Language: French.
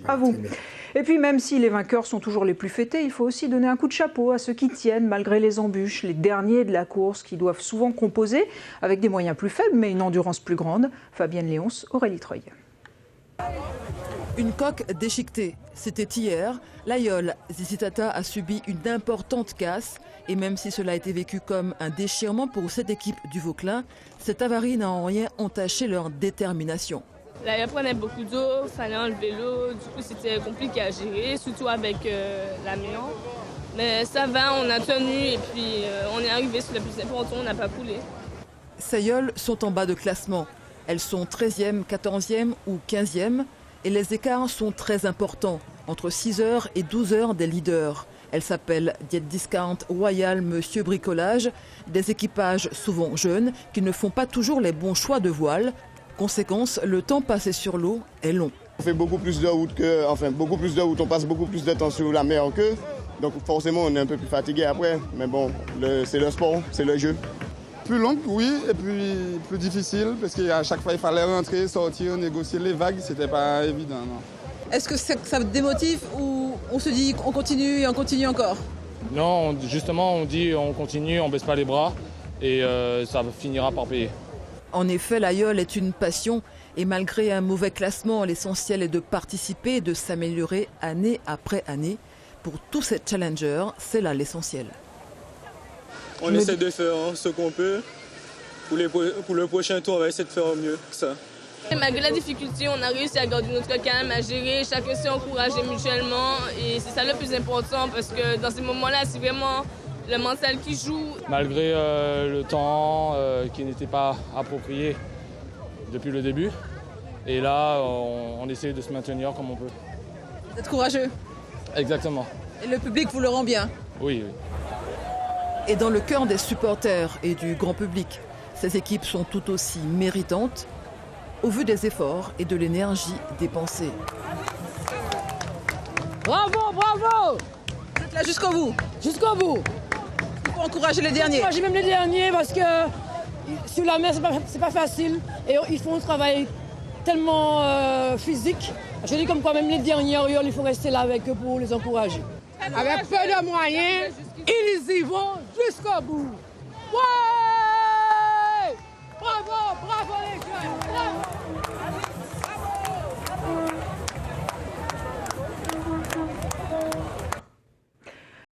À vous. Et puis même si les vainqueurs sont toujours les plus fêtés, il faut aussi donner un coup de chapeau à ceux qui tiennent malgré les embûches, les derniers de la course qui doivent souvent composer avec des moyens plus faibles mais une endurance plus grande. Fabienne Léonce, Aurélie Treuil. Une coque déchiquetée. C'était hier. L'Aïol Zizitata a subi une importante casse. Et même si cela a été vécu comme un déchirement pour cette équipe du Vauclin, cette avarie n'a en rien entaché leur détermination. L'Aïol prenait beaucoup d'eau, il fallait enlever l'eau. Du coup, c'était compliqué à gérer, surtout avec l'amiant. Mais ça va, on a tenu et puis on est arrivé sur le plus important, on n'a pas coulé. Ces Aïoles sont en bas de classement. Elles sont 13e, 14e ou 15e. Et les écarts sont très importants, entre 6 heures et 12 heures des leaders. Elles s'appellent Diète Discount, Royal, Monsieur Bricolage, des équipages souvent jeunes qui ne font pas toujours les bons choix de voile. Conséquence, le temps passé sur l'eau est long. On fait beaucoup plus de route on passe beaucoup plus de temps sur la mer qu'eux. Donc forcément on est un peu plus fatigué après, mais bon, c'est le sport, c'est le jeu. Plus longue, oui, et puis plus difficile, parce qu'à chaque fois, il fallait rentrer, sortir, négocier les vagues, c'était pas évident. Est-ce que ça démotive ou on se dit qu'on continue et on continue encore? Non, justement, on dit on continue, on baisse pas les bras, et ça finira par payer. En effet, l'Aïol est une passion, et malgré un mauvais classement, l'essentiel est de participer et de s'améliorer année après année. Pour tous ces challengers, c'est là l'essentiel. On essaie de faire ce qu'on peut. Pour le prochain tour, on va essayer de faire mieux que ça. Et malgré la difficulté, on a réussi à garder notre calme, à gérer. Chacun s'est encouragé mutuellement. Et c'est ça le plus important parce que dans ces moments-là, c'est vraiment le mental qui joue. Malgré le temps qui n'était pas approprié depuis le début. Et là, on essaie de se maintenir comme on peut. Vous êtes courageux? Exactement. Et le public vous le rend bien? Oui. Et dans le cœur des supporters et du grand public, ces équipes sont tout aussi méritantes au vu des efforts et de l'énergie dépensée. Bravo, bravo! Vous êtes là jusqu'au bout? Jusqu'au bout. Il faut encourager les derniers. Encourager même les derniers parce que sur la mer, c'est pas facile. Et ils font un travail tellement physique. Je dis comme quoi même les derniers, il faut rester là avec eux pour les encourager. Avec peu de moyens, ils y vont jusqu'au bout.